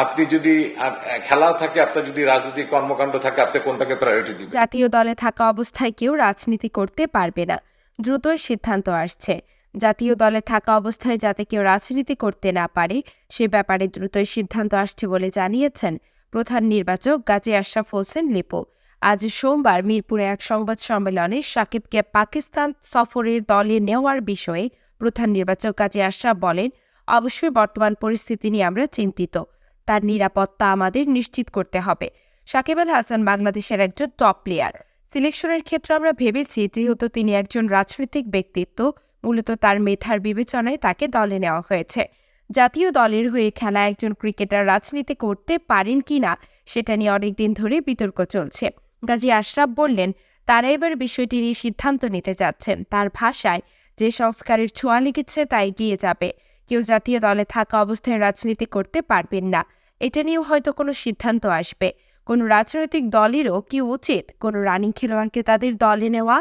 আপনি যদি খেলাও থাকে, আপনার যদি রাজনৈতিক কর্মকাণ্ড থাকে, আপনি কোনটাকে প্রায়োরিটি দিবেন? জাতীয় দলে থাকা অবস্থায় কেউ রাজনীতি করতে পারবে না, দ্রুতই সিদ্ধান্ত আসছে। জাতীয় দলে থাকা অবস্থায় যাতে কেউ রাজনীতি করতে না পারে সে ব্যাপারে দ্রুতই সিদ্ধান্ত আসছে বলে জানিয়েছেন প্রধান নির্বাচক গাজী আশরাফ হোসেন লিপু। আজ সোমবার মিরপুরে এক সংবাদ সম্মেলনে সাকিবকে পাকিস্তান সফরের দলে নেওয়ার বিষয়ে প্রধান নির্বাচক গাজী আশরাফ বলেন, অবশ্যই বর্তমান পরিস্থিতি নিয়ে আমরা চিন্তিত। তার নিরাপত্তা আমাদের নিশ্চিত করতে হবে। সাকিব আল হাসান বাংলাদেশের একজন টপ প্লেয়ার। সিলেকশনের ক্ষেত্রে আমরা ভেবেছি যেহেতু তিনি একজন রাজনৈতিক ব্যক্তিত্ব, মূলত তার মেধার বিবেচনায় তাকে দলে নেওয়া হয়েছে। জাতীয় দলের হয়ে খেলা একজন ক্রিকেটার রাজনীতি করতে পারেন কিনা সেটা নিয়ে অনেকদিন ধরে বিতর্ক চলছে। গাজী আশরাফ বললেন, তারা এবার বিষয়টি নিয়ে সিদ্ধান্ত নিতে যাচ্ছেন। তার ভাষায়, যে সংস্কারের ছোঁয়া লেগেছে তা এগিয়ে যাবে। কেউ জাতীয় দলে থাকা অবস্থায় রাজনীতি করতে পারবেন না, এটা নিয়েও হয়তো কোনো সিদ্ধান্ত আসবে। কোনো রাজনৈতিক দলেরও কি উচিত কোনো রানিং খেলোয়াড়কে তাদের দলে নেওয়া?